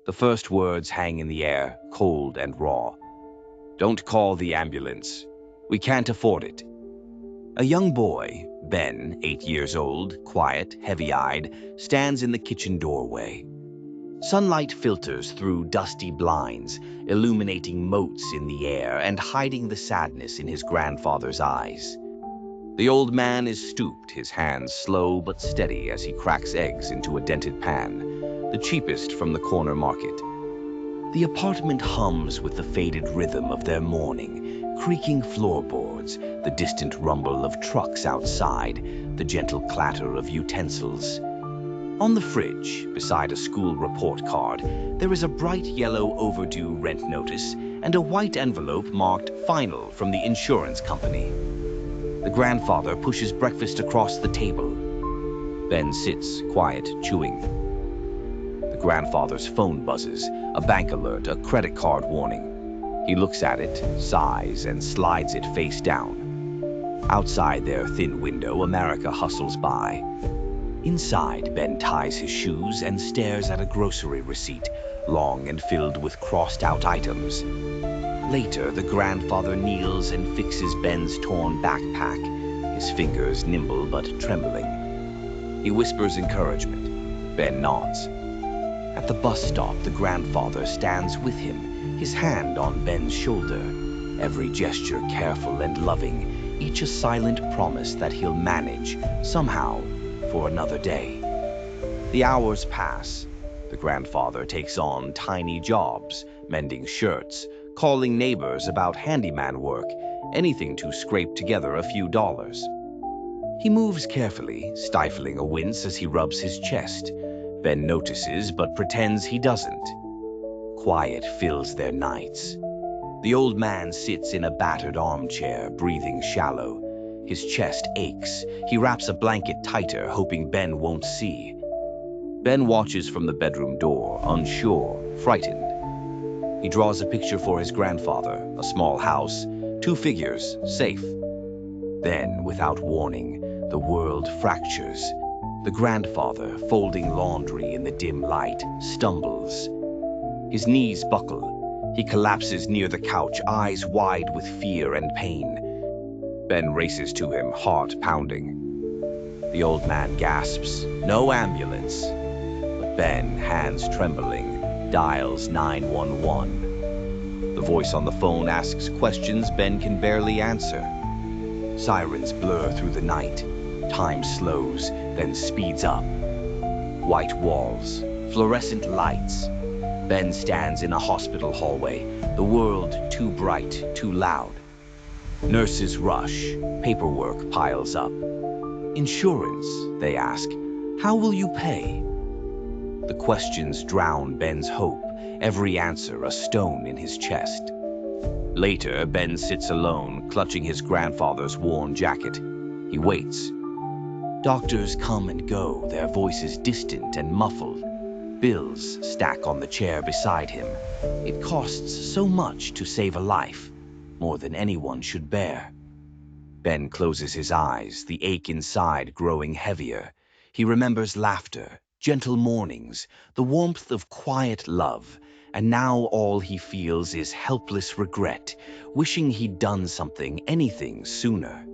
The first words hang in the air, cold and raw. "Don't call the ambulance. We can't afford it." A young boy, Ben, 8 years old, quiet, heavy-eyed, stands in the kitchen doorway. Sunlight filters through dusty blinds, illuminating motes in the air and hiding the sadness in his grandfather's eyes. The old man is stooped, his hands slow but steady as he cracks eggs into a dented pan, the cheapest from the corner market. The apartment hums with the faded rhythm of their morning, creaking floorboards, the distant rumble of trucks outside, the gentle clatter of utensils. On the fridge, beside a school report card, there is a bright yellow overdue rent notice and a white envelope marked "Final" from the insurance company. The grandfather pushes breakfast across the table. Ben sits, quiet, chewing. The grandfather's phone buzzes, a bank alert, a credit card warning. He looks at it, sighs, and slides it face down. Outside their thin window, America hustles by. Inside, Ben ties his shoes and stares at a grocery receipt, long and filled with crossed-out items. Later, the grandfather kneels and fixes Ben's torn backpack, his fingers nimble but trembling. He whispers encouragement. Ben nods. At the bus stop, the grandfather stands with him, his hand on Ben's shoulder, every gesture careful and loving, each a silent promise that he'll manage, somehow, for another day. The hours pass. The grandfather takes on tiny jobs, mending shirts, calling neighbors about handyman work, anything to scrape together a few dollars. He moves carefully, stifling a wince as he rubs his chest. Ben notices but pretends he doesn't. Quiet fills their nights. The old man sits in a battered armchair, breathing shallow. His chest aches. He wraps a blanket tighter, hoping Ben won't see. Ben watches from the bedroom door, unsure, frightened. He draws a picture for his grandfather, a small house, 2 figures, safe. Then, without warning, the world fractures. The grandfather, folding laundry in the dim light, stumbles. His knees buckle. He collapses near the couch, eyes wide with fear and pain. Ben races to him, heart pounding. The old man gasps, "No ambulance." But Ben, hands trembling, dials 911. The voice on the phone asks questions Ben can barely answer. Sirens blur through the night. Time slows, then speeds up. White walls, fluorescent lights. Ben stands in a hospital hallway, the world too bright, too loud. Nurses rush, paperwork piles up. "Insurance," they ask. "How will you pay?" The questions drown Ben's hope, every answer a stone in his chest. Later, Ben sits alone, clutching his grandfather's worn jacket. He waits. Doctors come and go, their voices distant and muffled. Bills stack on the chair beside him. It costs so much to save a life, more than anyone should bear. Ben closes his eyes, the ache inside growing heavier. He remembers laughter, gentle mornings, the warmth of quiet love, and now all he feels is helpless regret, wishing he'd done something, anything, sooner.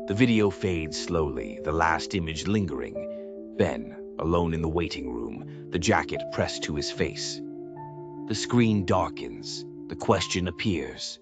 The video fades slowly, the last image lingering. Ben, alone in the waiting room, the jacket pressed to his face. The screen darkens. The question appears.